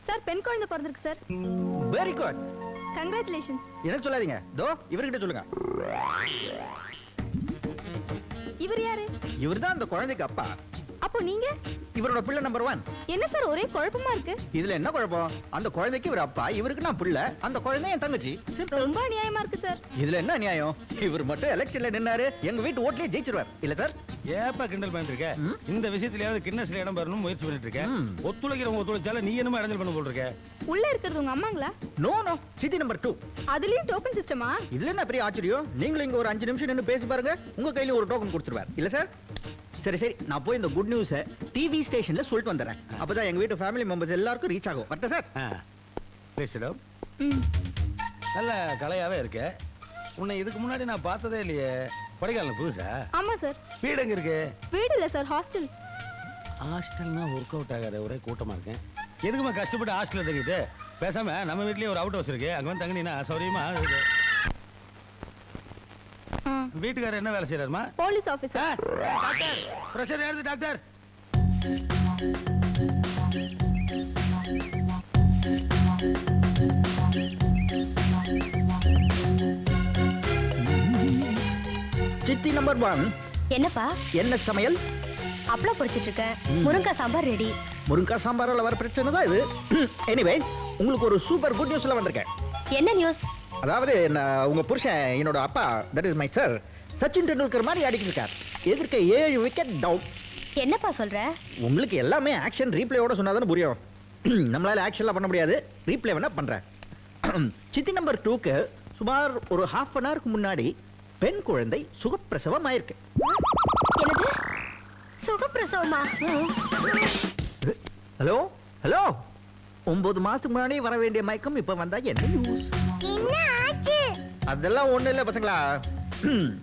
Sir பெண் குழந்தை பிறந்திருக்கு சார். Very good. கங்க்ராச்சுலேஷன்ஸ். எனக்கு சொல்லாதீங்க. தோ இவர்கிட்ட சொல்லுங்க. இவர் யாரு? இவர்தான் அந்த குழந்தைக்கு அப்பா. அப்போ நீங்க? இவரோட பிள்ளை நம்பர் 1. என்ன சார் ஒரே குழப்பமா இருக்கு? இதுல என்ன குழப்பம்? அந்த குழந்தைக்கு இவர் அப்பா, இவருக்கு நான் பிள்ளை, அந்த குழந்தை என் தங்கச்சி. ரொம்ப அநியாயமா இருக்கு சார். இதுல என்ன நியாயம்? இவர் மட்டும் எலெக்ஷன்ல நின்னாரு, எங்க வீட்டு ஓட்லயே ஜெயிச்சிருவார் இல்ல சார்? ஏப்பா கிண்டல் பண்ணிட்டு இருக்க? இந்த விஷயத்திலேயாவது கின்னஸ்ல இடம் பெறணும் முயற்சி பண்ணிட்டு இருக்க. ஒத்துழைக்கிறவங்க ஒத்துழைச்சால நீ என்னமா இடைஞ்சல் பண்ண போல் இருக்க? உள்ள இருக்கிறது உங்க அம்மாங்களா? No no, city number 2. அதுலயும் டோக்கன் சிஸ்டமா? இதுல என்ன பெரிய ஆச்சரியம்? நீங்களும் இங்க ஒரு 5 நிமிஷம் நின்னு பேசி பாருங்க, உங்க கையில ஒரு டோக்கன் கொடுத்துருவார் இல்ல சார்? சரி சரி, நான் போய் இந்த குட் நியூஸை டிவி ஸ்டேஷன்ல சொல்லிட்டு வந்துடுறேன். அப்பதான் எங்க வீட்டு ஃபேமிலி மெம்பர்ஸ் எல்லாருக்கும் ரீச் ஆகும். வரட்டா சார்? பேசிடும். நல்ல கலையாவே இருக்க. உன்னை இதுக்கு முன்னாடி நான் பார்த்ததே இல்லையே. கொடைக்கானல் புதுசா? ஆமா சார். வீடு எங்க இருக்கு? வீடு இல்ல சார், ஹாஸ்டல். ஹாஸ்டல்னா ஒர்க் அவுட் ஆகாத, ஒரே கூட்டமா இருக்கேன். எதுக்குமா கஷ்டப்பட்டு ஹாஸ்டல்ல தங்கிட்டு? பேசாம நம்ம வீட்லயே ஒரு அவுட் ஹவுஸ் இருக்கு, அங்க வந்து தங்கினா சௌரியமா. வீட்டுக்காரர் என்ன வேலை செய்யறாருமா? Police officer. டாக்டர் பிரஷர் ஏறுது டாக்டர். City number 1. என்னப்பா? என்ன சமையல்? அப்பளம் பொரிச்சிட்டு இருக்கேன். முருங்கைக்காய் சாம்பார் ரெடி. முருங்கா சாம்பாரால வர பிரச்சனை தான் இது. எனிவே, உங்களுக்கு ஒரு சூப்பர் குட் நியூஸ்ல வந்திருக்கேன். என்ன நியூஸ்? அதாவது உங்க புருஷன், என்னோட அப்பா, that is my sir, Sachin Tendulkar மாதிரி அடிக்கிட்டு இருக்கார். எதிர்க்க 7 விக்கெட் டவுன். என்னப்பா சொல்ற? உங்களுக்கு எல்லாமே ஆக்ஷன் ரீப்ளேயோட சொன்னாதானே புரியும். நம்மளால ஆக்ஷன்லாம் பண்ண முடியாது, ரீப்ளே வேணா பண்றேன். சிட்டி நம்பர் 2க்கு சுமார் ஒரு ½ அன் ஹவருக்கு முன்னாடி பெண் குழந்தை சுகப்பிரசவம் ஆயிருக்கு. என்னது? சுகப்பிரசவமா? ஹலோ ஹலோ, 9 மாசத்துக்கு முன்னாடி வர வேண்டிய மயக்கம் இப்ப வந்தா என்ன யூஸ்? அதெல்லாம் ஒண்ணு இல்ல பசங்களா.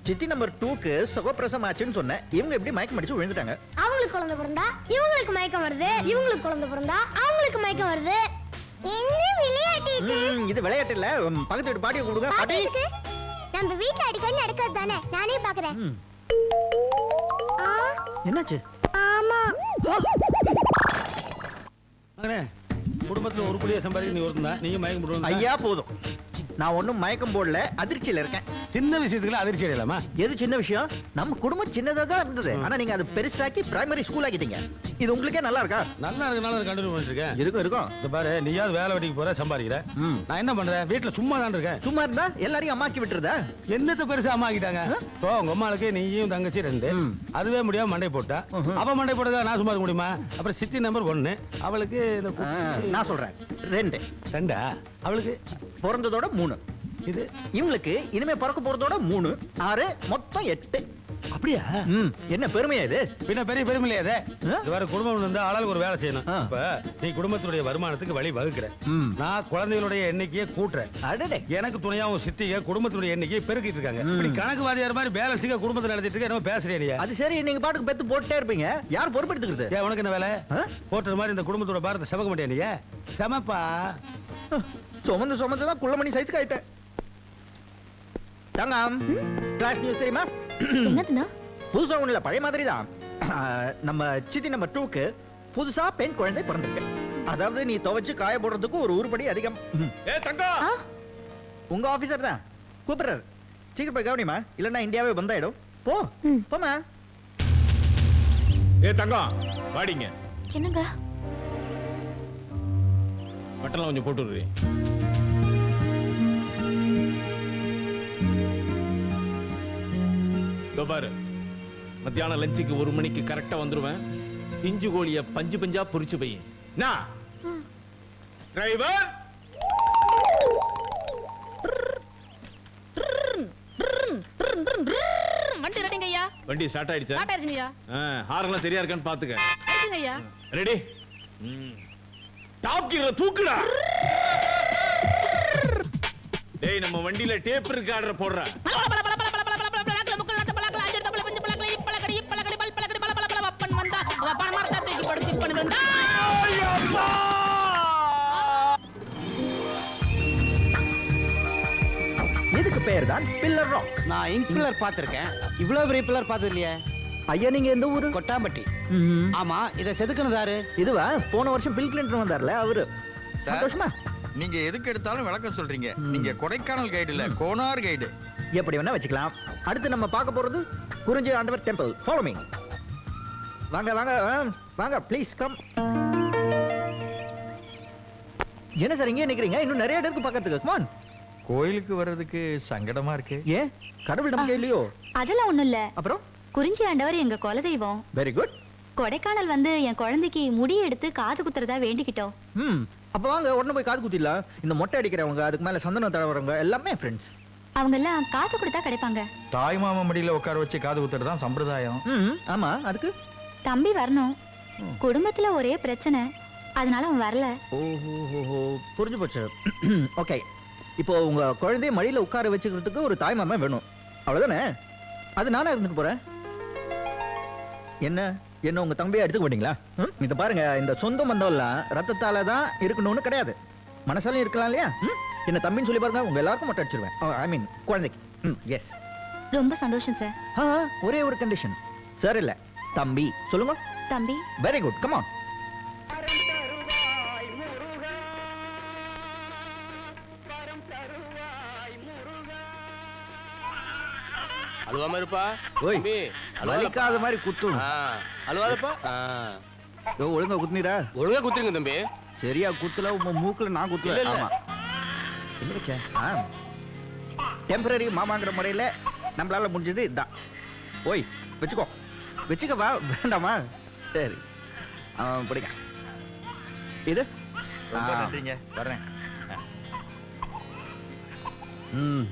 சிட்டி நம்பர் 2க்கு சுகப்பிரசவம் ஆச்சுன்னு சொன்னேன். இவங்க எப்படி மயக்கம் அடிச்சு விழுந்துட்டாங்க. அவங்களுக்கு குழந்தை பிறந்தா இவங்களுக்கு மயக்கம் வருது, இவங்களுக்கு குழந்தை பிறந்தா அவங்களுக்கு மயக்கம் வருது. என்ன விளையாட்டு இது? இது விளையாட்டு இல்ல, பக்கத்து வீட்டு பாட்டியை கூப்பிடுங்க. பாட்டி, நம்ம வீட்ல அடிக்கடி நடக்கிறது தானே, நானே பாக்குறேன். என்னாச்சு? ஆமா, மகனே, குடும்பத்துல ஒரு குடியை சம்பாதிக்க நீ ஒருத்தன் தான். நீங்க மயக்கம் போடுவீங்க. ஐயா போதும், நான் ஒண்ணும் மயக்கம் போடல, அதிர்ச்சியில இருக்கேன். சின்ன விஷயத்துக்குள்ள அதிர்ச்சி அடையலாமா? எது சின்ன விஷயம்? நம்ம குடும்பம் சின்னதா தான் இருந்தது, ஆனா நீங்க அது பெருசாக்கி பிரைமரி ஸ்கூல் ஆக்கிட்டீங்க. இது உங்களுக்கே நல்லா இருக்கா? நல்லா இருக்கனால கண்டினியூ பண்ணிட்டு இருக்கேன். இருக்கும் இருக்கும். இந்த பாரு, நீயாவது வேலை வெட்டிக்கு போற, சம்பாதிக்கிற. நான் என்ன பண்றேன்? வீட்டுல சும்மா தான் இருக்கேன். சும்மா இருந்தா எல்லாரையும் அம்மாக்கி விட்டுறதா? என்னத்த பெருசா அம்மா ஆக்கிட்டாங்க? உங்க அம்மாளுக்கு நீயும் தங்கச்சி 2. அதுவே முடியாம மண்டை போட்டா. அவ மண்டை போட்டதா நான் சும்மா இருக்க முடியுமா? அப்புறம் சிட்டி நம்பர் 1, அவளுக்கு நான் சொல்றேன் 2. 2. அவளுக்கு பிறந்ததோட 3. இது இவங்களுக்கு இனிமே பிறக்க போறதோட 3, 6, மொத்தம் 8. அப்படியா? என்ன பெருமையா இது? பின்ன பெரிய பெருமை இல்லையா? இது வேற குடும்பம் இருந்தா ஆளாளுக்கு ஒரு வேலை செய்யணும். இப்ப நீ குடும்பத்துடைய வருமானத்துக்கு வழி வகுக்கிற, நான் குழந்தைகளுடைய எண்ணிக்கையை கூட்டுறேன். அடடே, எனக்கு துணையாவும் சித்திக குடும்பத்துடைய எண்ணிக்கையை பெருக்கிட்டு இருக்காங்க. இப்படி கணக்கு வாதியார் மாதிரி பேலன்ஸுக்கு குடும்பத்தை நடத்திட்டு இருக்க. என்ன பேசுறீங்க? அது சரி, நீங்க பாட்டுக்கு பெத்து போட்டே இருப்பீங்க, யார் பொறுப்பெடுத்துக்கிறது? ஏன் உனக்கு என்ன வேலை? போட்டுற மாதிரி இந்த குடும்பத்தோட பாரத்தை சமக்க மாட்டியா? நீ சமப்பா சுமந்து சுமந்து தான் குள்ளமணி சைஸ்க்கு ஆயிட்டேன். தங்கம், கிளாஸ் நியூஸ் தெரியுமா? என்னதுன்னா? புதுசா ஒண்ணு இல்ல, பழைய மாதிரி தான். நம்ம சிட்டி நம்பர் 2க்கு புதுசா பெண் குழந்தை பிறந்திருக்கு. அதாவது நீ துவைச்சு காய போடுறதுக்கு ஒரு உருப்படி அதிகம். உங்க ஆபீசர் தான் கூப்பிடுறாரு. சீக்கிரம் போய் கவனிமா, இல்லன்னா இந்தியாவே பந்தாயிடும். போ போமா. தங்கம் வாடிங்க. என்னங்க? மட்டெல்லாம் கொஞ்சம் போட்டு விடுறீ. பாரு, மத்தியானம் லஞ்சுக்கு 1 மணிக்கு கரெக்டா வந்துருவேன். பிஞ்சு கோழிய பஞ்சு பஞ்சா பொரிச்சு போய் டிரைவர் வண்டி ரெடிங்க ஐயா. வண்டி ஸ்டார்ட் ஆயிடுச்சா? ஸ்டார்ட் ஆயிடுச்சுங்க. ஹார்ன்லாம் சரியா இருக்கான்னு பாத்துக்க. ஆயிடுச்சுங்க ஐயா. ரெடி? டாப் கீர்ல தூக்குடா. டேய், நம்ம வண்டியில டேப் இருக்கு, ஆர்டர் போடுற. இதுக்கு பேர் தான் பில்லர் ராக். நான் இங்க் பில்லர் பார்த்திருக்கேன், இவ்வளவு பெரிய பில்லர் பார்த்தது இல்லையே. ஐயா நீங்க எந்த ஊரு? கொட்டாம்பட்டி. ம்ஹும். ஆமா, இத செதுக்குனதாரு? இதுவா போன வருஷம் பில் கிளின்டன் வந்தார்ல அவரு. சார். சந்தோஷமா? நீங்க எதுக்கு எடுத்தாலும் விளக்கம் சொல்றீங்க. நீங்க கொடைக்கானல் கைடு இல்ல, கோனார் கைடு. எப்படி வேணா வச்சுக்கலாம். அடுத்து நம்ம பார்க்க போறது குறிஞ்சி ஆண்டவர் டெம்பிள். Follow me. வாங்க வாங்க வாங்க ப்ளீஸ் கம். என்ன சார் இங்கே நிக்கிறீங்க? இன்னும் நிறைய இடம் இருக்கு பார்க்கிறதுக்கு. Come on. கோயிலுக்கு வர்றதுக்கு சங்கடமா இருக்கு. ஏன் கடவுள் நம்பிக்கை இல்லையோ? அதெல்லாம் ஒண்ணும் இல்ல. அப்புறம் குறிஞ்சி ஆண்டவர் எங்க குலதெய்வம். Very good. கொடைக்கானல் வந்து என் குழந்தைக்கு முடி எடுத்து காது குத்துறதா வேண்டிக்கிட்டோம். அப்ப வாங்க உடனே போய் காது குத்திடலாம். இந்த மொட்டை அடிக்கிறவங்க அதுக்கு மேல சந்தனம் தடவறவங்க எல்லாமே ஃப்ரெண்ட்ஸ். அவங்க எல்லாம் காசு கொடுத்தா கிடைப்பாங்க. தாய் மாமா மடியில உட்கார வச்சு காது குத்துறது தான் சம்பிரதாயம். ஆமா அதுக்கு தம்பி வரணும். குடும்பத்துல ஒரே பிரச்சனை, அதனால அவன் வரல. ஓஹோ புரிஞ்சு போச்சு. ஓகே, இப்போ உங்க குழந்தைய மடியில உட்கார வச்சுக்கிறதுக்கு ஒரு தாய் மாமா வேணும், அவ்வளவுதானே? அது நானா இருந்துட்டு போறேன். என்ன உங்க தம்பியை எடுத்துக்க மாட்டீங்களா? இத பாருங்க, இந்த சொந்த பந்தம் எல்லாம் ரத்தத்தால தான் இருக்கணும்னு கிடையாது, மனசாலையும் இருக்கலாம் இல்லையா? என்ன தம்பின்னு சொல்லி பாருங்க, உங்க எல்லாருக்கும் மட்டும் அடிச்சிருவேன். ஐ மீன் குழந்தைக்கு. எஸ். ரொம்ப சந்தோஷம் சார். ஒரே ஒரு கண்டிஷன். சார் இல்ல தம்பி சொல்லுங்க. தம்பி. Very good, come on. அழுவாம இருப்பா. ஓய், தம்பி, வலிக்காத மாதிரி குத்தும். அழுவாதப்பா. ஒழுங்கா குத்துனீரா? ஒழுங்கா குத்துருங்க தம்பி. சரியா குத்துல உங்க மூக்குல நான் குத்துல. இல்ல, இல்ல. ஆமா. என்ன வச்ச? டெம்பரரி மாமாங்கிற முறையில நம்மளால முடிஞ்சது இதுதான். ஓய் வச்சுக்கோ வா. வேண்டாமா? சரி பிடிங்க. இது ரொம்ப நன்றிங்க, வர்றேன்.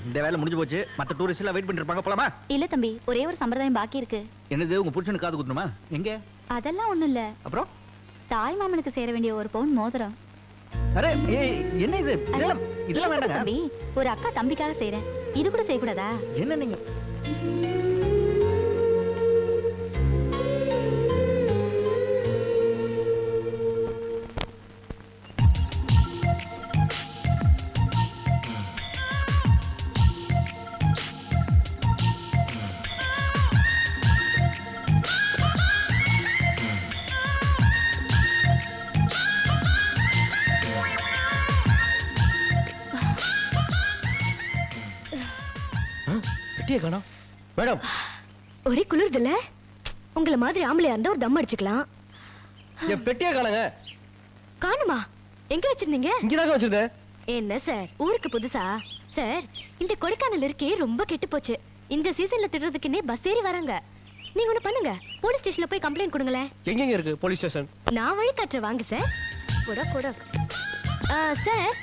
இந்த வேலை முடிஞ்சு போச்சு. மத்த டூரிஸ்ட் எல்லாம் வெயிட் பண்ணிட்டு இருப்பாங்க, போலாமா? இல்ல தம்பி, ஒரே ஒரு சம்பிரதாயம் பாக்கி இருக்கு. என்னது? உங்க புருஷனுக்கு காது குத்தணுமா? எங்க? அதெல்லாம் ஒண்ணும் இல்ல. அப்புறம் தாய் மாமனுக்கு சேர வேண்டிய ஒரு பவுன் மோதிரம். அரே என்ன இது? இதெல்லாம் வேண்டாங்க தம்பி, ஒரு அக்கா தம்பிக்காக செய்றேன், இது கூட செய்யக்கூடாதா? என்ன நீங்க? மேடம், ஒரே குளிர்துல. உங்கள மாதிரி ஆம்பளையா இருந்தா ஒரு தம் அடிச்சுக்கலாம். என் பெட்டியே காணுங்க. காணுமா? எங்க வச்சிருந்தீங்க? இங்கதாங்க வச்சிருந்தேன். என்ன சார், ஊருக்கு புதுசா? சார், இந்த கொடைக்கானல் இருக்கே ரொம்ப கெட்டு போச்சு. இந்த சீசன்ல திடுறதுக்குன்னே பஸ் ஏறி வராங்க. நீங்க ஒண்ணு பண்ணுங்க, போலீஸ் ஸ்டேஷன்ல போய் கம்ப்ளைண்ட் கொடுங்களேன். எங்கெங்க இருக்கு போலீஸ் ஸ்டேஷன்? நான் வழி காட்டுறேன், வாங்க சார். கூட சார்,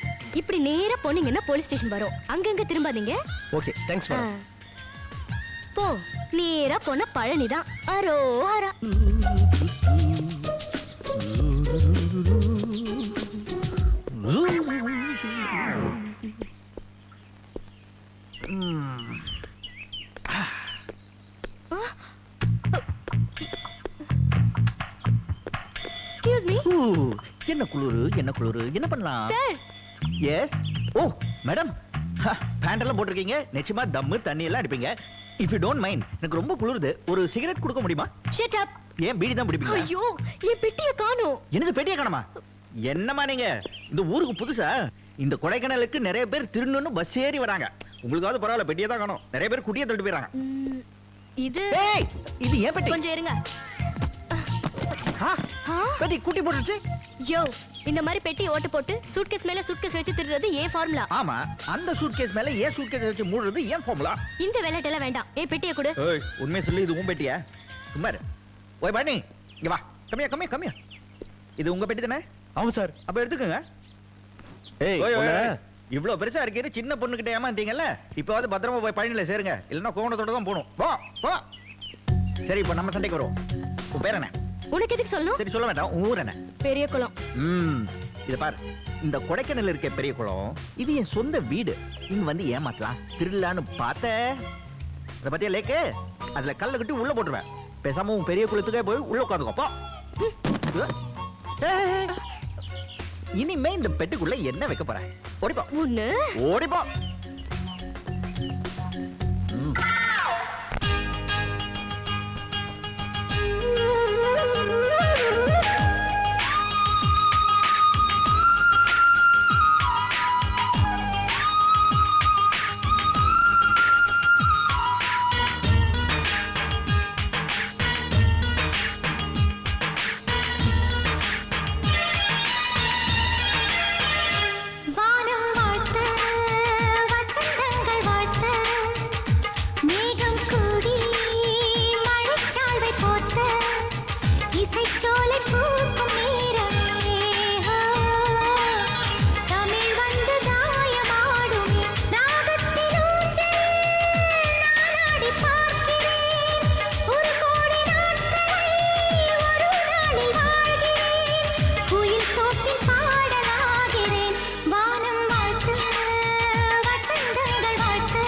இப்படி நேரா போனீங்கன்னா போலீஸ் ஸ்டேஷன் வரும். அங்கங்க திரும்பாதீங்க. Okay, thanks madam. போ, நேரா போனா பழனிதான். அரோஹரா. Excuse me. என்ன குளிரு, என்ன பண்ணலாம்? Sir. Yes. Oh madam, pant எல்லாம் போட்டிருக்கீங்க, நிச்சயமா தம்மு தண்ணி எல்லாம் அடிப்பீங்க. இஃப் யூ டோன்ட் மைண்ட், எனக்கு ரொம்ப குளிருது, ஒரு சிகரெட் கொடுக்க முடியுமா? Shut up. ஏன் பீடி தான் பிடிப்பீங்களா? ஐயோ, என் பெட்டியை காணோம். என்னது பெட்டியை காணோமா? என்னமா நீங்க இந்த ஊருக்கு புதுசா? இந்த கொடைக்கானலுக்கு நிறைய பேர் திருநன்னு பஸ் ஏறி வராங்க. உங்களுக்காவது பரவாயில்ல, பெட்டியை தான் காணோம். நிறைய பேர் குட்டியை தள்ளிட்டு போயிறாங்க. இது இது ஏன் பெட்டி? கொஞ்சம் இருங்க. பெட்டி குட்டி போட்டுருச்சு. யோ, இந்த மாதிரி பெட்டி ஓட்டு போட்டு சூட்கேஸ் மேல சூட்கேஸ் வச்சு திருடுறது ஏன் ஃபார்முலா? ஆமா, அந்த சூட்கேஸ் மேல ஏன் சூட்கேஸ் வச்சு மூடுறது ஏன் ஃபார்முலா? இந்த விளையாட்டெல்லாம் வேண்டாம். ஏன் பெட்டியை கொடு. ஏய், உண்மையை சொல்லி, இது உன் பெட்டியா? சும்மா இரு. ஓய் பாணி, இங்க வா. கம்மியா. இது உங்க பெட்டி தானே? ஆமா சார். அப்ப எடுத்துக்கங்க. ஏய், இவ்ளோ பெருசா இருக்கீங்க, சின்ன பொண்ணுகிட்ட ஏமாந்தீங்கல்ல, இப்போவாது பத்திரமா போய் பழனியில சேருங்க, இல்லன்னா கோவணத்தோட தான் போகணும். போ. சரி, இப்போ நம்ம சண்டைக்கு வருவோம். உன் பேர் என்ன? உனக்கு எதுக்கு சொல்லணும்? சரி சொல்ல வேண்டாம். ஊர் என்ன? பெரிய குளம். இத பாரு, இந்த கொடைக்கானல் இருக்க பெரிய குளம், இது என் சொந்த வீடு. இங்க வந்து ஏமாத்தலாம், திருடலான்னு பார்த்த. அத பத்தியா லேக்கு? அதுல கல்ல கட்டி உள்ள போட்டுருவேன். பேசாம உன் பெரிய குளத்துக்கே போய் உள்ள உட்காந்துக்கோ. போ. இனிமே இந்த பெட்டுக்குள்ள என்ன வைக்க போற? ஓடிப்போ. ஓடிப்போ. இசைச்சோலை பூக்கும் நேரமே தமிழ் வந்து தாயமாடுமே ராகத்தில் ஊஞ்சல் நானாடி பார்க்கிறேன் ஒரு கோடி நாட்களை ஒரு நாளில் வாழ்கிறேன் குயில் தோப்பில் பாடலாகிறேன் வானம் வாழ்த்து வசந்தங்கள் வாழ்த்து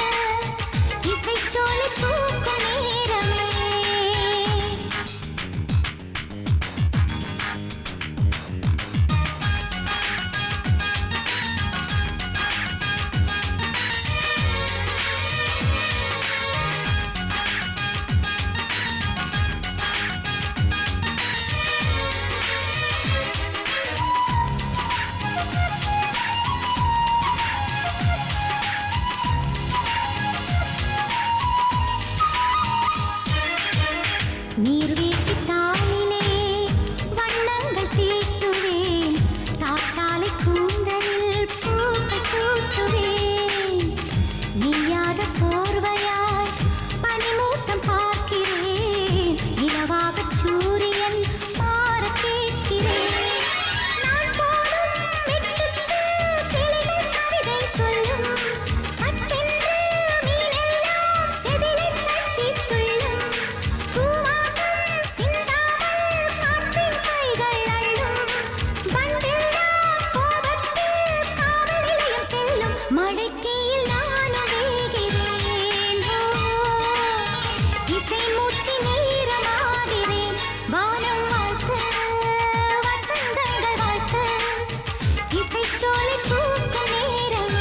இசைச்சோலை பூக்கும் நேரமே நீர்வீழ்ச்சி தாளிலே வண்ணங்கள் தீட்டுவேன் தாச்சாலை கூந்தலில் பூக்கள் சூட்டுவேன் நீயாத போர்வையாய் பனிமூட்டம் பார்க்கிறேன் இரவாக சூரியன் மாற கேட்கிறேன் நான் போடும் மெட்டுக்கு கிளிகள் கவிதை சொல்லும் சட்டென்று மீனெல்லாம் செதிலை தட்டித் துள்ளும் பூவாசம் சிந்தாமல் காற்றில் கைகள் அள்ளும் வண்டெல்லாம் கோபத்தில் காவல் நிலையம் செல்லும் மழைக்கீயில் நானும் வேகிறேன் இசை மூச்சு நேரமாகிறேன் வானம் வாழ்த்து வசந்தங்கள் வாழ்த்து இசைச்சோலை பூக்கும் நேரமே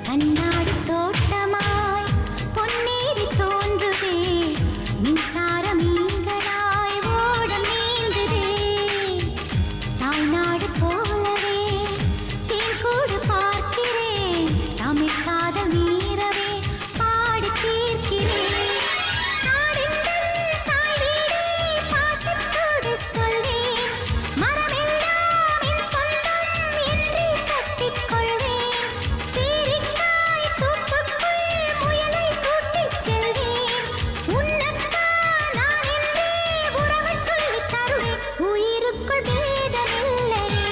கண்ணாடி தோட்டமாய் பொன்னேறி தோன்றுதே மின்சார மீன்களாய் ஓட நீந்துதே தாய்நாடு போலவே தேன்கூடு பார்க்கிறேன் தமிழ் காதல் மீறவே பாடி தீர்க்கிறேன் நாடெங்கள் தாய் வீடே பாசத்தோடு சொல்வேன் மரமெல்லாம் என் சொந்தம் என்றே கட்டிக்கொள்வேன் பேரிக்காய் தோப்புக்குள் முயலை கூட்டிச் செல்வேன் உன்னத்தான் நான் என்றே உறவச் சொல்லித் தருவேன் உயிருக்குள் பேதமில்லையே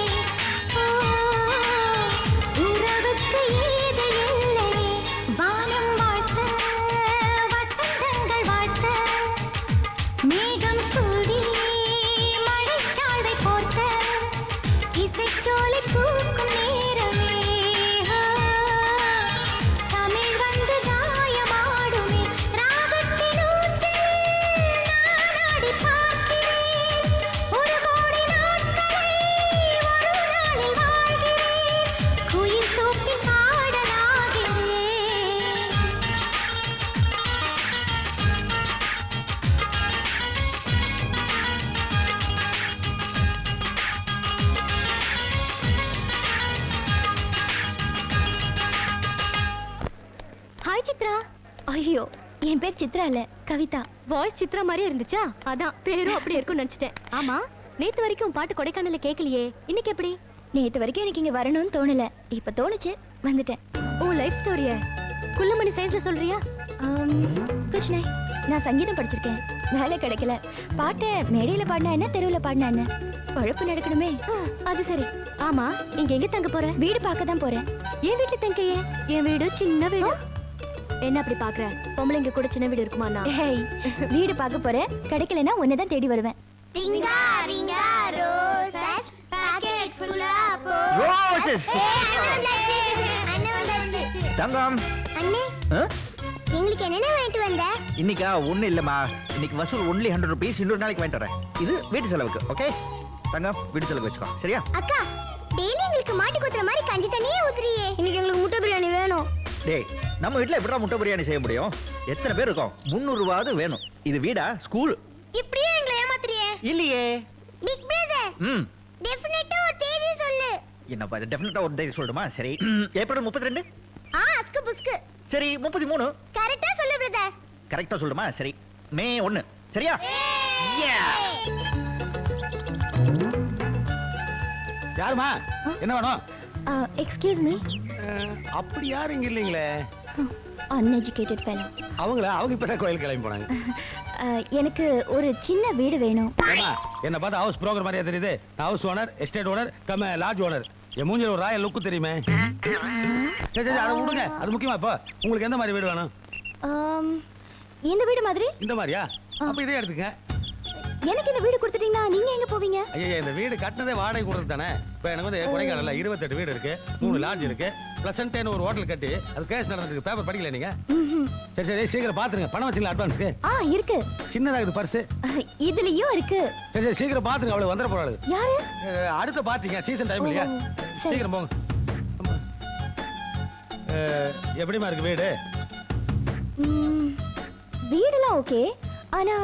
உறவுக்கு ஏது இல்லையே வானம் வாழ்த்து வசந்தங்கள் வாழ்த்து மேகம் கூடி மழைச்சாலை போர்த்த இசைச்சோலை பூக்கும் நேரமே தமிழ் வந்து தாயமாடுமே ராகத்தில் ஊஞ்சல் நானாடி பார்க்கிறேன் ஒரு கோடி நாட்களை ஒரு நாளில் வாழ்கிறேன் குயில் தோப்பில் பாடலாகிறேன் ஹாய் சித்ரா. ஐயோ, என் பேர் சித்ரா இல்ல கவிதா. வாய்ஸ் சித்ரா மாதிரியே இருந்துச்சா? அதான் பேரும் அப்படி இருக்கும்னு நினைச்சிட்டேன். ஆமா, நேத்து வரைக்கும் உன் பாட்டு கொடைக்கானல்ல கேட்கலையே, இன்னைக்கு எப்படி? நேத்து வரைக்கும் எனக்கு இங்க வரணும்னு தோணல, இப்ப தோணுச்சு வந்துட்டேன். ஓ, லைஃப் ஸ்டோரிய குள்ளமணி சைஸ்ல சொல்றியா? குச் நஹி, நான் சங்கீதம் படிச்சிருக்கேன், வேலை கிடைக்கல. பாட்டை மேடையில பாடினா என்ன, தெருவுல பாடினா என்ன, பழப்பு நடக்கணுமே. அது சரி. ஆமா, இங்க எங்க தங்க போற? வீடு பார்க்க தான் போறேன். என் வீட்டுல தங்கையே? என் வீடு சின்ன வீடு. என்ன அப்படி பாக்குற? பொம்பளைங்க கூட சின்ன வீடு இருக்குமா? வீடு பார்க்க போறேன், கிடைக்கலன்னா உன்னதான் தேடி வருவேன். ரிங்கா ரிங்கா ரோசஸ் பாக்கெட் ஃபுல்லா போ ரோசஸ் அண்ணே வந்தாச்சு. தங்கம் அண்ணே எங்களுக்கு என்னென்ன வாங்கிட்டு வந்த? இன்னைக்கா ஒண்ணு இல்லம்மா, இன்னைக்கு வசூல் ஒன்லி 100 rupees. இன்னொரு நாளைக்கு வாங்கிட்டு வரேன். இது வீட்டு செலவுக்கு. ஓகே தங்கம், வீட்டு செலவுக்கு வச்சுக்கோ, சரியா? அக்கா, டெய்லி எங்களுக்கு மாட்டி குத்துற மாதிரி கஞ்சி தண்ணியே ஊத்துறியே. இன்னைக்கு எங்களுக்கு முட்டை பிரியாணி வேணும். டேய், நம்ம வீட்ல எப்படிடா முட்டை பிரியாணி செய்ய முடியும்? எத்தனை பேர் இருக்கோம்? 300 ரூபாவது வேணும். இது வீடா ஸ்கூல்? இப்படியே எங்களை ஏமாத்துறியே. இல்லையே. பிக் பிரதர் ம் டெஃபினட்டா ஒரு தேதி சொல்லு. என்னப்பா இது டெஃபினட்டா ஒரு டேட் சொல்லணுமா? சரி ஏப்ரல் 32. அஸ்கு புஸ்கு. சரி 33. கரெக்ட்டா சொல்லு பிரதர். கரெக்டா சொல்லணுமா? சரி மே 1. சரியா? யாருமா? என்ன வேணும்? Excuse me. அப்படி யாரும் இங்க இல்லைங்களே. Uneducated fellow. அவங்க இப்பதான் கோயில் கிளம்பி போனாங்க. எனக்கு ஒரு சின்ன வீடு வேணும். ஏம்மா, என்ன பார்த்தா ஹவுஸ் புரோக்கர் மாதிரியா தெரியுது? நான் house owner, estate owner, cum lodge owner. என் மூஞ்சில ஒரு ராயல் லுக்கு தெரியுமே. சரி சரி அதை விடுங்க, அது முக்கியமா. இப்போ உங்களுக்கு எந்த மாதிரி வீடு வேணும்? இந்த வீடு மாதிரி. இந்த மாதிரியா? அப்ப இதே எடுத்துங்க. எனக்கு இந்த வீடு கொடுத்துட்டீங்கன்னா நீங்க எங்க போவீங்க? ஐயா, இந்த வீடு கட்டினதே வாடகை கொடுத்து தானே. இப்போ எனக்கு வந்து கொடைக்கானல்ல 28 வீடு இருக்கு, 3 லாட்ஜ் இருக்கு, பிளசன்ட்னு ஒரு ஹோட்டல் கட்டி அது கேஸ் நடந்துருக்கு. பேப்பர் படிக்கல நீங்க? சரி சரி சீக்கிரம் பாத்துருங்க. பணம் வச்சுங்களா அட்வான்ஸ்க்கு? இருக்கு. சின்னதா இது பர்ஸ். இதுலயும் இருக்கு. சரி சரி சீக்கிரம் பாத்துருங்க, அவளுக்கு வந்துட போறாள். யாரு? அடுத்த பாத்தீங்க சீசன் டைம் இல்லையா? சரி. சீக்கிரம் போங்க. எப்படிமா இருக்கு வீடு? வீடெல்லாம் ஓகே, ஆனா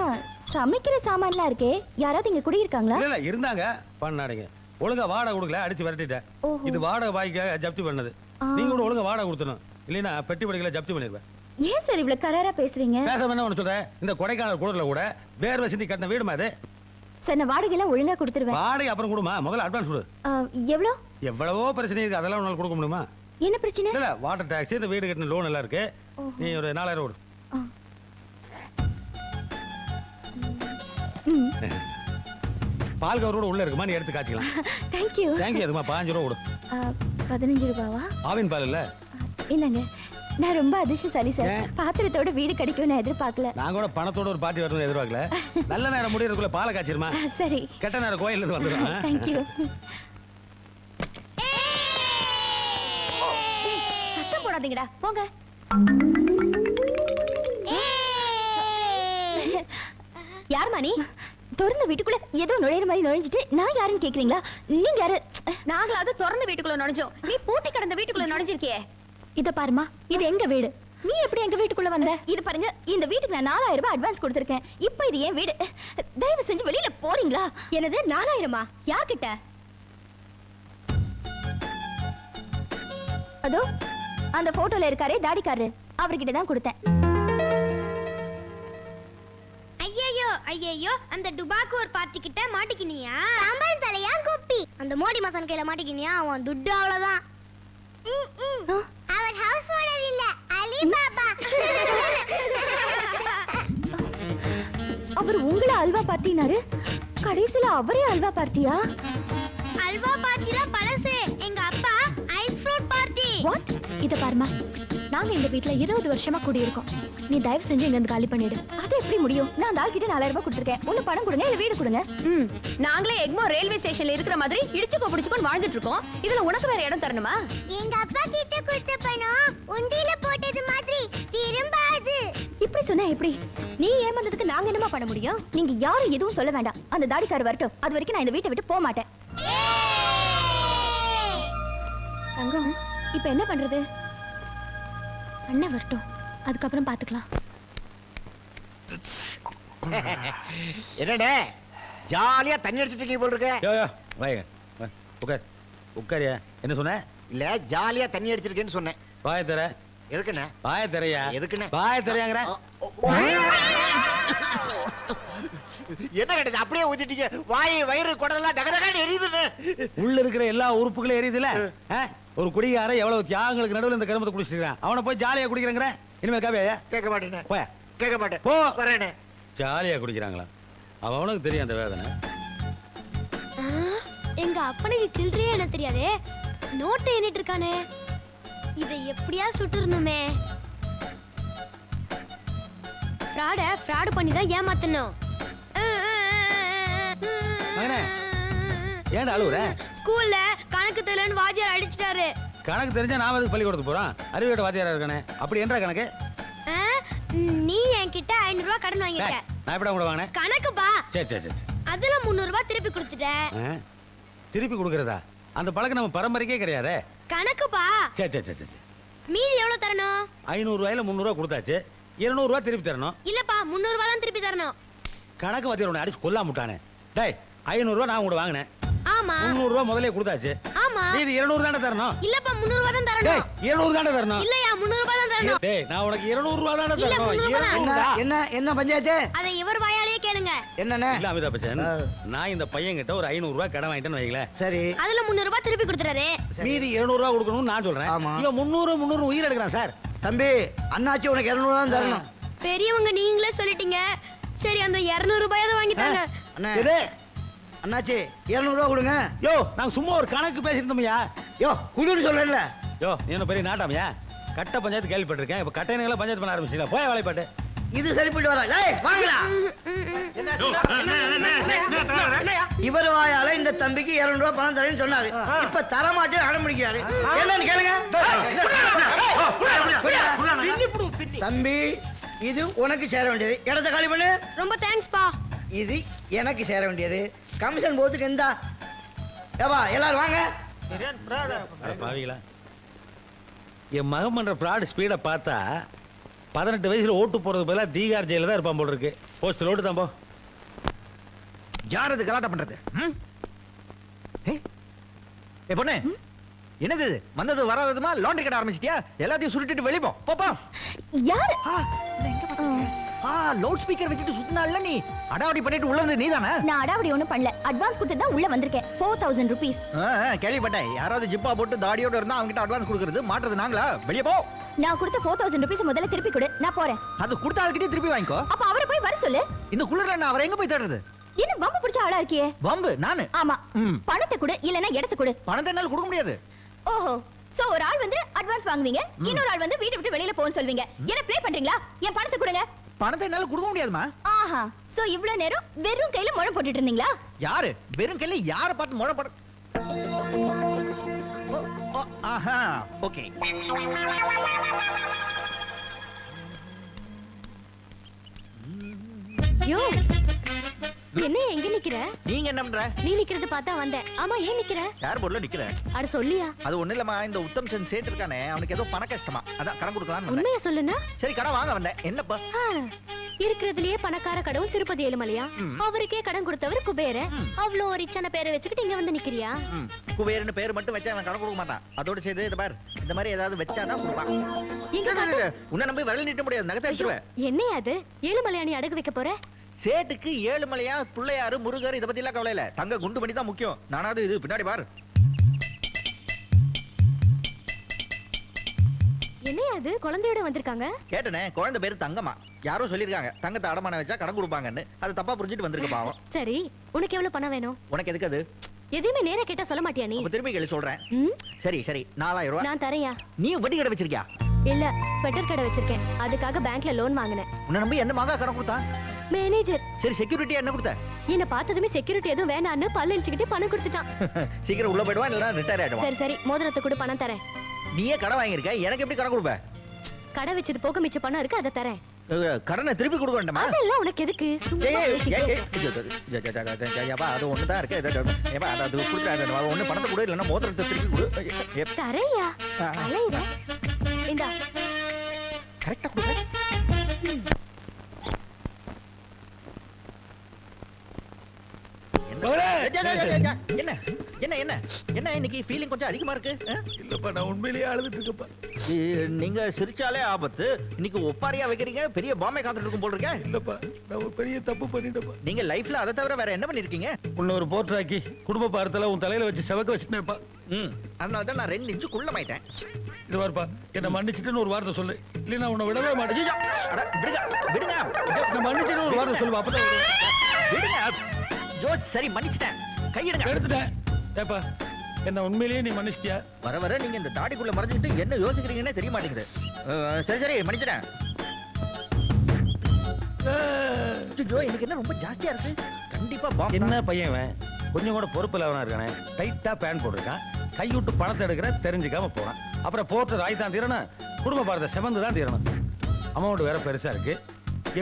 சமைக்கிற சாமான்லாம் இருக்கே. யாராவது இங்க குடியிருக்காங்களா? இல்ல இருந்தாங்க, பண்ணாடிங்க. ஒழுங்கா வாடகை கொடுக்கல, அடிச்சு விரட்டிட்டேன். இது வாடகை பாய்க்க ஜப்தி பண்ணது. நீங்க கூட ஒழுங்கா வாடகை கொடுத்தணும், இல்லைன்னா பெட்டி படிக்கல ஜப்தி பண்ணிருப்பேன். ஏன் சார் இவ்வளவு கராரா பேசுறீங்க? பேசாம என்ன ஒண்ணு சொல்றேன், இந்த கொடைக்கானல் கூடல கூட வேர்வை சிந்தி கட்டின வீடுமா அது. சார் நான் வாடகை எல்லாம் ஒழுங்கா கொடுத்துருவேன். வாடகை அப்புறம் கொடுமா, முதல்ல அட்வான்ஸ் கொடு. எவ்வளவு? எவ்வளவோ பிரச்சனை இருக்கு, அதெல்லாம் உன்னால கொடுக்க முடியுமா? என்ன பிரச்சனை? இல்ல வாட்டர் டாக்ஸ், இந்த வீடு கட்டின லோன் எல்லாம் இருக்கு. நீ ஒரு 4000 கொடு. பால் கவரோட உள்ள இருக்குமா, நீ எடுத்து காய்ச்சிக்கலாம். Thank you. Thank you. அதுமா 15 ரூபா கொடு. 15 ரூபாவா? ஆவின் பால் இல்ல. என்னங்க, நான் ரொம்ப அதிர்ஷ்டசாலி சார். பாத்திரத்தோட வீடு கிடைக்கும் நான் எதிர்பார்க்கல. நான் கூட பணத்தோட ஒரு பார்ட்டி வரணும்னு எதிர்பார்க்கல. நல்ல நேரம் முடியறதுக்குள்ள பாலை காய்ச்சிருமா? சரி. கெட்ட நேரம் கோயில்ல இருந்து வந்துடும். Thank you. சத்தம் போடாதீங்கடா, போங்க. யார் மணி? திறந்த வீட்டுக்குள்ள ஏதோ நுழையிற மாதிரி நுழைஞ்சிட்டு நான் யாருன்னு கேக்குறீங்களா? நீங்க யாரு? நாங்களாவது திறந்த வீட்டுக்குள்ள நுழைஞ்சோம், நீ பூட்டி கிடந்த வீட்டுக்குள்ள நுழைஞ்சிருக்கியே. இத பாருமா, இது எங்க வீடு. நீ எப்படி எங்க வீட்டுக்குள்ள வந்த? இது பாருங்க, இந்த வீட்டுக்கு நான் 4000 ரூபாய் அட்வான்ஸ் கொடுத்திருக்கேன். இப்போ இது என் வீடு. தயவு செஞ்சு வெளியில போறீங்களா? என்னது 4000மா? யார்கிட்ட? அதோ அந்த போட்டோல இருக்காரே தாடிக்காரரு, அவர்கிட்ட தான் கொடுத்தேன். ஐயோ அந்த டுபாக்கு ஒரு பார்ட்டி கிட்ட மாட்டிக்கினியா? சாம்பார் தலையா கோப்பி, அந்த மோடி மசான் கையில மாட்டிக்கினியா? அவன் துட்டு அவ்வளவுதான். அவர் ஹவுஸ் ஓனர் இல்ல, அலி பாபா. அவர் உங்கள அல்வா பார்ட்டினாரு, கடைசில அவரே அல்வா பார்ட்டியா? அல்வா பார்ட்டில பழசு, எங்க அப்பா ஐஸ் ஃப்ரூட் பார்ட்டி. வாட்? இத பாருமா, நாங்க இந்த வீட்ல 20 வருஷமா குடியிருக்கோம். நீ தயவு செஞ்சு இங்க இருந்து காலி பண்ணிடு. அது எப்படி முடியும்? நான் அந்த ஆள்கிட்ட 4000 ரூபாய் கொடுத்திருக்கேன். ஒண்ணு பணம் கொடுங்க, இல்ல வீடு கொடுங்க. நாங்களே எக்மோர் ரயில்வே ஸ்டேஷன்ல இருக்கிற மாதிரி இடிச்சுக்கோ பிடிச்சுக்கோன்னு வாழ்ந்துட்டு இருக்கோம். இதுல உனக்கு வேற இடம் தரணுமா? எங்க அப்பா கிட்ட கொடுத்த பணம் உண்டியில போட்டது மாதிரி திரும்பாது. இப்படி சொன்னா எப்படி? நீ ஏமாந்ததுக்கு நாங்க என்னமா பண்ண முடியும்? நீங்க யாரும் எதுவும் சொல்ல வேண்டாம். அந்த தாடிக்காரர் வரட்டும், அது வரைக்கும் நான் இந்த வீட்டை விட்டு போக மாட்டேன். தங்கம், இப்ப என்ன பண்றது? அண்ணன் வரட்டும், அதுக்கப்புறம் பாத்துக்கலாம். என்னடே ஜாலியா தண்ணி அடிச்சிட்டு இருக்கீங்க போல இருக்க. யோ யோ வாங்க, உட்கார். உட்காரியா? என்ன சொன்ன? இல்ல ஜாலியா தண்ணி அடிச்சிருக்கேன்னு சொன்னேன். வாய தர. எதுக்குண்ணே? வாய தரையா? எதுக்குண்ணே? வாய தரையாங்கற. என்ன கேட்டது? அப்படியே ஊத்திட்டீங்க. வாய் வயிறு குடலெல்லாம் டகடகன்னு எரியுதுண்ணே. உள்ள இருக்கிற எல்லா உறுப்புகளும் எரியுதுல. ஒரு குடிகார எவ்வளவு தியாகங்களுக்கு நடுவுல இந்த கருமத்தை குடிச்சிருக்கான். அவனை போய் ஜாலியா குடிக்கிறேங்கற. இனிமே காவியா? கேட்க மாட்டேனே. போய் கேட்க மாட்டேன். போ. வரேனே. ஜாலியா குடிக்கிறாங்களா? அவனுக்கு தெரியும் அந்த வேதனை. எங்க அப்பனுக்கு சில்லறையே என்ன தெரியாதே, நோட்டை எண்ணிட்டு இருக்கானே. இதை எப்படியா சுட்டுறணுமே. ஃப்ராட் பண்ணி தான் ஏமாத்தணும். மகனே, ஏன்டா அழுவுற? ஸ்கூல்ல கணக்கு தெரியலன்னு வாத்தியார் அடிச்சிட்டாரு. கணக்கு தெரிஞ்சா நான் எதுக்கு பள்ளிக்கூடத்துக்கு போறான்? அறிவியோட வாத்தியாரா இருக்கானே. அப்படி என்றா கணக்கு? நீ என்கிட்ட 500 ரூபாய் கடன் வாங்கிட்ட. நான் எப்படா கூட வாங்கினேன்? கணக்குப்பா. சரி சரி சரி. அதுல 300 ரூபாய் திருப்பி கொடுத்துட்டேன். திருப்பி கொடுக்கறதா? அந்த பழக்கம் நம்ம பரம்பரைக்கே கிடையாதே. கணக்குப்பா. சரி சரி சரி சரி. மீதி எவ்வளவு தரணும்? 500 ரூபாயில 300 ரூபாய் கொடுத்தாச்சு. 200 ரூபாய் திருப்பி தரணும். இல்லப்பா, 300 ரூபாய் தான் திருப்பி தரணும். கணக்கு வாத்தியார் உன்னை அடிச்சு கொல்லாம விட்டானே. டேய் 500 ரூபா நான் உங்கள்ட்ட வாங்கினேன். ஆமா 300 ரூபா முதலே கொடுத்தாச்சு. ஆமா மீதி 200 தானே தரணும். இல்லப்பா 300 ரூபாய் தான் டேய் தரணும் 200 தானே தரணும். இல்லையா 300 ரூபாய் தான் தரணும் டேய் நான் உனக்கு 200 ரூபா தானே இல்ல, தரணும். 300 தான். 200 டா. என்ன பஞ்சாயத்து அதை இவர் வாயாலேயே கேளுங்க என்னண்ணே இல்ல அமிதாப் பச்சன், நான் இந்த பையன் கிட்ட ஒரு 500 ரூபாய் கடன் வாங்கிட்டேன்னு வைங்களேன். சரி அதுல 300 ரூபாய் திருப்பி கொடுத்துறாரு மீதி 200 ரூபாய் கொடுக்கணும்னு நான் சொல்றேன். ஆமா. இவன் 300 உயிர் எடுக்கிறான் சார். தம்பி அண்ணாச்சி உனக்கு 200 தான் தரணும். பெரியவங்க நீங்களே சொல்லிட்டீங்க சரி அந்த 200 ரூபாயாவது வாங்கிட்டாங்க அண்ணே எது? அண்ணாச்சி 200 ரூபா கொடுங்க. யோ நாங்க சும்மா ஒரு கணக்கு பேசியிருந்தோம்யா. யோ குடுன்னு சொல்றேன்ல. யோ நீ என்ன பெரிய நாட்டாமையா? கட்ட பஞ்சாயத்து கேள்விப்பட்டிருக்கேன். இப்ப கட்டையெல்லாம் பஞ்சாயத்து பண்ண ஆரம்பிச்சீங்களா? போய் வேலைப்பாட்டு. இது சரிப்பட்டு வரா. டேய் வாங்கடா. இவர் வாயால இந்த தம்பிக்கு 200 ரூபாய் பணம் தரேன்னு சொன்னாரு. இப்ப தர மாட்டேன் அடம் பிடிக்கிறாரு. என்னன்னு கேளுங்க. தம்பி இது உனக்கு சேர வேண்டியது. இடத்த காலி பண்ணு. ரொம்ப தேங்க்ஸ் பா இது எனக்கு சேர வேண்டியது. கமிஷன் போறதுக்கு எந்த ஏவா எல்லாரும் வாங்க. அட பாவிகளா, என் மகன் பண்ற ஃப்ராட் ஸ்பீடை பார்த்தா 18 வயசுல ஓட்டு போறதுக்கு பதிலா தீகார் ஜெயில தான் இருப்பான் போல இருக்கு. போஸ்ட் ரோடு தான் போ. யார் அது கலாட்டம் பண்றது? பொண்ணு என்னது இது? வந்தது வராததுமா லாண்டரி கடை ஆரம்பிச்சிட்டியா? எல்லாத்தையும் சுருட்டிட்டு வெளிய போ. போப்பா. யார் லவுட் ஸ்பீக்கர் வச்சுட்டு சுத்தினால நீ அடாவடி பண்ணிட்டு உள்ள வந்து நீதானே? நான் அடாவடி ஒண்ணும் பண்ணல. அட்வான்ஸ் கொடுத்து தான் உள்ள வந்திருக்கேன். 4000 rupees. கேள்விப்பட்டேன். யாராவது ஜிப்பா போட்டு தாடியோட இருந்தா அவங்க கிட்ட அட்வான்ஸ் கொடுக்கறது மாட்டறது நாங்களா? வெளிய போ. நான் கொடுத்த 4000 rupees முதல்ல திருப்பி கொடு. நான் போறேன். அது கொடுத்த ஆள்கிட்டே திருப்பி வாங்கிக்கோ. அப்ப அவரை போய் வர சொல்லு. இந்த குளிர்ல நான் அவரை எங்க போய் தேடுறது? என்ன வம்பு பிடிச்ச ஆளா இருக்கியே? வம்பு நானு. ஆமா. ம். பணத்தை கொடு இல்லனா இடத்தை கொடு. பணத்தை என்னால கொடுக்க முடியாது. ஓஹோ. சோ ஒரு ஆள் வந்து அட்வான்ஸ் வாங்குவீங்க, இன்னொரு ஆள் வந்து வீட்டை விட்டு வெளியில போன்னு சொல்வீங்க. என்ன ப்ளே பண்றீங்களா? என் பணத்தை கொடுங்க. பணத்தை என்னால கொடுக்க முடியாதுமா. ஆஹா. சோ இவ்வளவு நேரம் வெறும் கையில முழம் போட்டுட்டு இருந்தீங்களா? யாரு வெறும் கையில யார பார்த்து முழ போட? ஆஹா ஓகே. யோ என்ன எங்க நிக்கிற? நீங்க என்ன பண்ற? நீ நிக்கிறது பார்த்தா வந்தேன். ஆமா ஏன் நிக்கிற? யார் போர்ட்ல நிக்கிற? அட சொல்லியா. அது ஒண்ணு இல்லம்மா, இந்த உத்தம் சந்த் சேட் இருக்கானே அவனுக்கு ஏதோ பண கஷ்டமா, அதான் கடன் கொடுக்கலாம்னு வந்தேன். உண்மையா சொல்லுனா? சரி கடன் வாங்க வந்தேன். என்னப்பா? இருக்கிறதுலயே பணக்கார கடவுள் திருப்பதி ஏழுமலையா? ம். அவருக்கே கடன் கொடுத்தவர் குபேர. ம். அவ்வளோ ரிச்சான பேரை வச்சுக்கிட்டு இங்க வந்து நிக்கிறியா? குபேர்னு பேர் மட்டும் வச்சா அவன் கடன் கொடுக்க மாட்டான். அதோட சேர்த்து இது பார், இந்த மாதிரி ஏதாவது வச்சாதான் கொடுப்பான். எங்க காட்டு? உன்னை நம்பி விரல் நீட்ட முடியாது, நகத்தை எடுத்துருவேன். என்னையா அது? ஏழுமலையானி அடகு வைக்க போற? சேட்டுக்கு ஏழுமலையா பிள்ளையாரு முருகர் இத பத்தி எல்லாம் கவலை இல்ல. தங்க குண்டு பண்ணி தான் முக்கியம். நானாவது இது பின்னாடி பார். என்னையா அது? குழந்தையோட வந்திருக்காங்க. கேட்டனே, குழந்தை பேரு தங்கமா. யாரோ சொல்லிருக்காங்க தங்கத்தை அடமான வச்சா கடன் கொடுப்பாங்கன்னு. அது தப்பா புரிஞ்சிட்டு வந்திருக்க பாவம். சரி, உனக்கு எவ்வளவு பணம் வேணும்? உனக்கு எதுக்கு அது? எதையுமே நேரா கேட்டா சொல்ல மாட்டியா நீ? அப்ப திருப்பி கேளு சொல்றேன். ம்? சரி சரி 4000 ரூபாய். நான் தரையா? நீ வட்டி கடை வச்சிருக்கியா? இல்ல, ஸ்வெட்டர் கடை வச்சிருக்கேன். அதுக்காக பேங்க்ல லோன் வாங்கினேன். உன்னை நம்பி எந்த மகா கடன் கொடுத்தா? மேனேஜர் சரி செக்யூரிட்டியா என்ன கொடுத்த? என்ன பார்த்ததுமே செக்யூரிட்டி எதுவும் வேணான்னு பல்ல இழிச்சுக்கிட்டு பணம் கொடுத்துட்டான். சீக்கிரம் உள்ள போயிடுவான் இல்ல ரிட்டையர் ஆயிடுவான். சரி சரி, மோதிரத்தை கூட பணம் தரேன். நீயே கடன் வாங்கியிருக்க, எனக்கு எப்படி கடன் கொடுப்ப? கடை வச்சது போக மிச்ச பணம் இருக்கு, அதை தரேன். கடனை திருப்பி கொடுக்க வேண்டாமா? அதெல்லாம் உனக்கு எதுக்கு? சும்மா பேசிட்டு. அது ஒண்ணுதான் இருக்கு. அது கொடுக்குறாங்க. ஒண்ணு பணத்தை கொடு, இல்லைன்னா மோதிரத்தை திருப்பி கொடு. தரையா? அலையிற. இந்தா. கரெக்டா கொடுக்க. என்ன என்ன என்ன என்ன இன்னைக்கு ஃபீலிங் கொஞ்சம் அதிகமா இருக்கு? இல்லப்பா நான் உண்மையிலேயே அழுதுட்டு இருக்கேன்ப்பா. நீங்க சிரிச்சாலே ஆபத்து. இன்னைக்கு ஒப்பாரியா வைக்கிறீங்க, பெரிய பாம்பே காத்துட்டு இருக்கும் போல இருக்க. இல்லப்பா நான் ஒரு பெரிய தப்பு பண்ணிட்டேன்ப்பா. நீங்க லைஃப்ல அதை தவிர வேற என்ன பண்ணிருக்கீங்க? உன்ன ஒரு போர்ட்ராக்கி குடும்ப பார்த்தல உன் தலையில வச்சு செவக்க வச்சுட்டேன்ப்பா. அதனால தான் நான் 2 இன்ச்சு குள்ளமாயிட்டேன். இது பாருப்பா, என்ன மன்னிச்சிட்டுன்னு ஒரு வார்த்தை சொல்லு, இல்ல நான் உன்னை விடவே மாட்டேன். அட விடுங்க விடுங்க. நான் மன்னிச்சிட்டு ஒரு வார்த்தை சொல்லுவா, அப்பதான் விடுங்க. ஜோஸ் சரி மன்னிச்சிட்டேன், கையிடுங்க. எடுத்துட்டேன். ஏப்பா என்ன உண்மையிலேயே நீ மன்னிச்சிட்டியா? வர வர நீங்க இந்த தாடிக்குள்ள மறைஞ்சிட்டு என்ன யோசிக்கிறீங்கன்னே தெரிய மாட்டேங்குது. சரி சரி மன்னிச்சிட்டேன். ஜோ எனக்கு என்ன ரொம்ப ஜாஸ்தியா இருக்கு. கண்டிப்பா பாம்பு. என்ன பையன் இவன்? கொஞ்சம் கூட பொறுப்பு இல்லாம இருக்கானே. டைட்டா பேன் போட்டிருக்கான், கை விட்டு பணத்தை எடுக்கிற தெரிஞ்சுக்காம போறான். அப்புறம் போட்டு ராய் தான் தீரணும், குடும்ப பாரத செவந்து தான் தீரணும். அமௌண்ட் வேற பெருசா இருக்கு.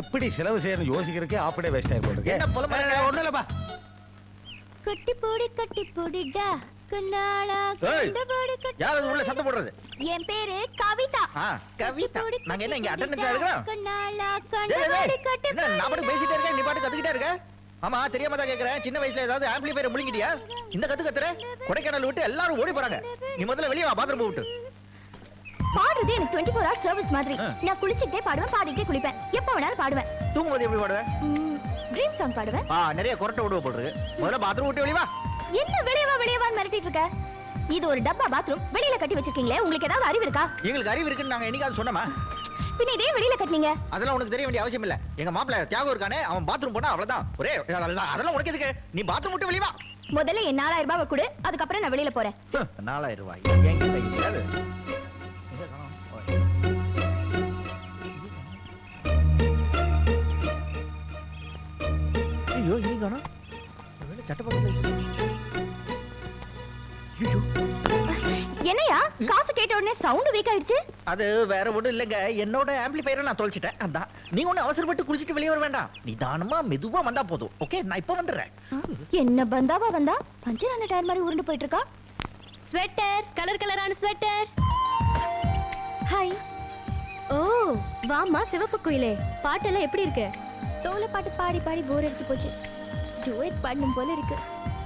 எப்படி செலவு செய்யணும் யோசிக்கிறதுக்கே ஆப்படே வேஸ்ட் ஆகி போட்டுருக்கு. என்ன புலம்புற? ஒண்ணும் இல்லப்பா. கட்டி போடுடா கண்ணாளா கண்டு போடு கட்டி. யார் அது உள்ள சத்தம் போடுறது? என் பேரு கவிதா. கவிதா. நாங்க என்ன இங்க அட்டெண்டன்ஸ் எடுக்கறோம்? கண்ணாளா டேய், கண்டு டேய், போடு கட்டி. என்ன நான் பாட்டு பேசிட்டே இருக்கேன், நீ பாட்டு கத்திக்கிட்டே இருக்க? ஆமா தெரியாம தான் கேக்குறேன். சின்ன வயசுல ஏதாவது ஆம்பிளிஃபையர் முழுங்கிட்டியா? இந்த கத்துற கொடைக்கானல் விட்டு எல்லாரும் ஓடி போறாங்க. நீ முதல்ல வெளியே வா, பாத்ரூம் விட்டு. பாடுறது எனக்கு 24 hours சர்வீஸ் மாதிரி. ஆ. நான் குளிச்சுக்கிட்டே பாடுவேன், பாடிக்கிட்டே குளிப்பேன். எப்ப வேணாலும் பாடுவேன். தூங்கும்போது எப்படி பாடுவ? ட்ரீம் சாங் பாடுவேன். நிறைய கொரட்டை விடுவ போடுறது. முதல்ல பாத்ரூம் விட்டு வெளியே வா. என்ன வெளியவான்னு மிரட்டிட்டு இருக்க? இது ஒரு டப்பா பாத்ரூம், வெளியில கட்டி வச்சிருக்கீங்களே, உங்களுக்கு ஏதாவது அறிவு இருக்கா? எங்களுக்கு அறிவு இருக்குன்னு நாங்க என்னைக்காவது சொன்னோமா? பின்ன இதே வெளியில கட்டினீங்க. அதெல்லாம் உனக்கு தெரிய வேண்டிய அவசியம் இல்ல. எங்க மாப்பிள்ள தியாகம் இருக்கானே, அவன் பாத்ரூம் போனா அவ்வளவுதான். ஒரே அதெல்லாம் உனக்கு எதுக்கு? நீ பாத்ரூம் விட்டு வெளியே வா. முதல்ல என் 4000 ரூபாய் கொடு, அதுக்கப்புறம் நான் வெளியில போறேன். 4000 ரூபாய் ஏன் கிட்ட கிடையாது? ஐயோ நீ காணோம். என்னையா காசு கேட்ட உடனே சவுண்ட் வீக் ஆயிடுச்சு? அது வேற ஒண்ணும் இல்லங்க, என்னோட ஆம்பிளிஃபையரை நான் தொலைச்சிட்டேன். அதான் நீ ஒண்ணு அவசரப்பட்டு குளிச்சிட்டு வெளியே வர வேண்டாம். நிதானமா மெதுவா வந்தா போதும். ஓகே, நான் இப்ப வந்துடுறேன். என்ன பந்தாவா வந்தா பஞ்சரான டயர் மாதிரி உருண்டு போயிட்டு இருக்கா. ஸ்வெட்டர், கலர் கலரான ஸ்வெட்டர். ஹாய். ஓ வாமா சிவப்பு குயிலே, பாட்டெல்லாம் எப்படி இருக்கு? சோல பாட்டு பாடி பாடி போர் அடிச்சு போச்சு. டுயட் பாடணும் போல இருக்கு.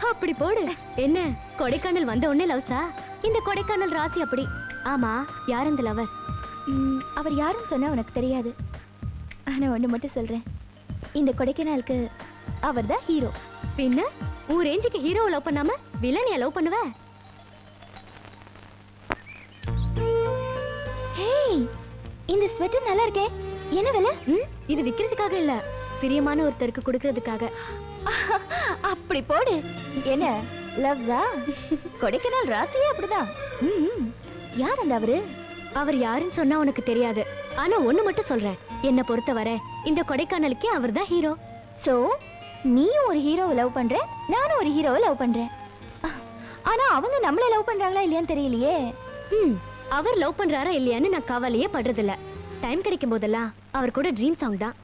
அப்படி போடு. என்ன கொடைக்கானல் வந்த உடனே லவ்ஸா? இந்த கொடைக்கானல் ராசி அப்படி. ஆமா, யார் அந்த லவர்? அவர் யாருன்னு சொன்னா உனக்கு தெரியாது. ஆனா ஒண்ணு மட்டும் சொல்றேன், இந்த கொடைக்கானலுக்கு அவர் தான் ஹீரோ. பின்ன உன் ரேஞ்சுக்கு ஹீரோவை லவ் பண்ணாம வில்லனியா லவ் பண்ணுவ? ஹேய், இந்த ஸ்வெட்டர் நல்லா இருக்கே, என்ன விலை? இது விக்கிறதுக்காக இல்ல, பிரியமான ஒருத்தருக்கு கொடுக்கிறதுக்காக. அப்படி போடு. என்ன லவ்ஸா? கொடைக்கானல் ராசியே அப்படிதான். யார் அந்த அவரு? அவர் யாருன்னு சொன்னா உனக்கு தெரியாது. ஆனா ஒண்ணு மட்டும் சொல்றேன், என்ன பொறுத்தவரை இந்த கொடைக்கானலுக்கே அவர் தான் ஹீரோ. சோ நீயும் ஒரு ஹீரோவை லவ் பண்ற, நானும் ஒரு ஹீரோவை லவ் பண்றேன். ஆனா அவங்க நம்மள லவ் பண்றாங்களா இல்லையான்னு தெரியலையே. அவர் லவ் பண்றாரா இல்லையான்னு நான் கவலையே படுறதில்ல. டைம் கிடைக்கும் போதெல்லாம் அவர் கூட ட்ரீம் சாங் தான்.